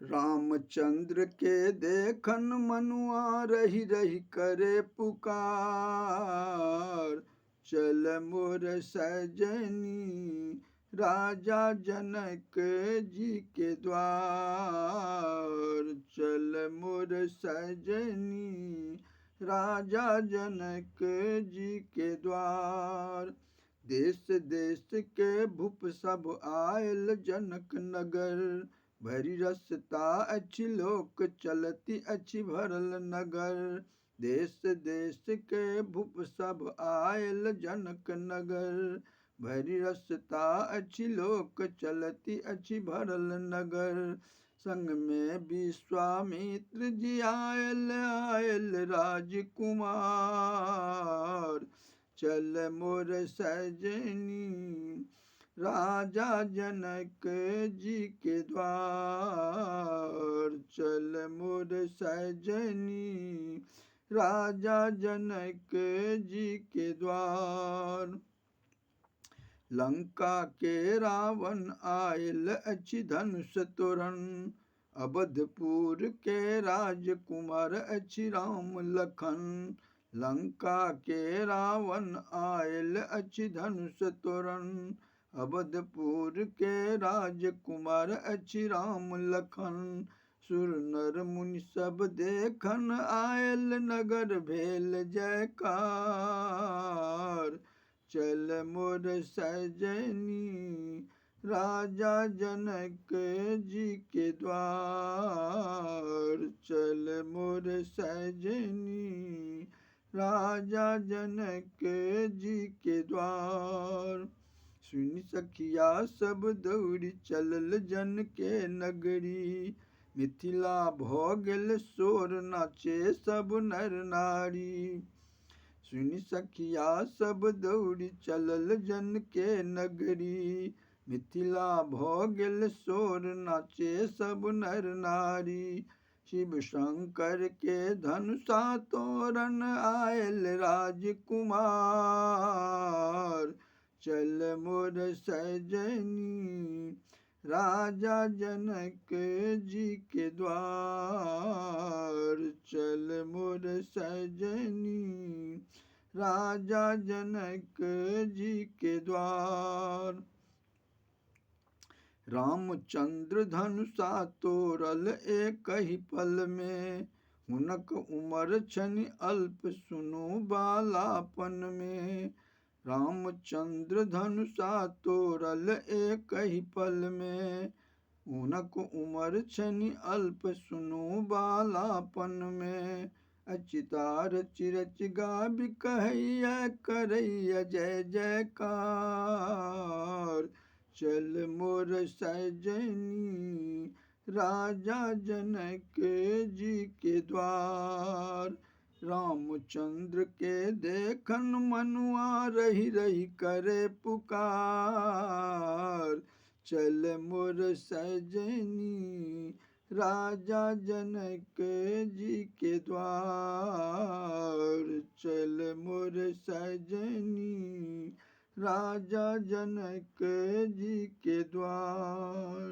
रामचंद्र के देखन मनुआ रही रही करे पुकार। चल मोर सजनी राजा जनक जी के द्वार। चल मोर सजनी राजा जनक जी के द्वार। देश देश के भूप सब आयल जनक नगर। भरी रसता अच्छी लोक चलती अच्छी भरल नगर। देश देश के भूप सब आयल जनक नगर। भरी रसता अच्छी लोक चलती अच्छी भरल नगर। संग में विश्वामित्र जी आयल आयल राजकुमार। चल मोर सजनी राजा जनक जी के द्वार। चल मोर सजनी राजा जनक जी के द्वार। लंका के रावण आयल अच्छी धनुष तोरण। अवधपुर के राजकुमार अच्छी राम लखन। लंका के रावण आयल अच्छी धनुष तोरण। अवधपुर के राजकुमार अच्छी राम लखन। सुर नर मुनि सब देखन आयल नगर भेल जयकार। चल मोर सजनी राजा जनक जी के द्वार। चल मोर सजनी राजा जनक जी के द्वार। सुनि सखिया सब दौड़ी चलल जन के नगरी। मिथिला भ गेल शोर नाचे सब नर नारी। सुनि सखिया सब दौड़ी चलल जन के नगरी। मिथिला भ गेल शोर नाचे सब नर नारी। शिव शंकर के धनुषा तोरण आयल राजकुमार। चल मोर सजनी राजा जनक जी के द्वार। चल मोर सजनी राजा जनक जी के द्वार। रामचंद्र धनुषा तोरल एक ही पल में। हुनक उमर छनि अल्प सुनु बालापन में। रामचंद्र धनुषा तोरल एक ही पल में। हुनक उमर छनि अल्प सुनु बालापन में। अचितार चिरच गाबि कहैया करैया जय जयकार। चल मोर सजनी राजा जनक जी के द्वार। रामचंद्र के देखन मनुआ रही रही करे पुकार। चल मोर सजनी राजा जनक जी के द्वार। चल मोर सजनी राजा जनक जी के द्वार।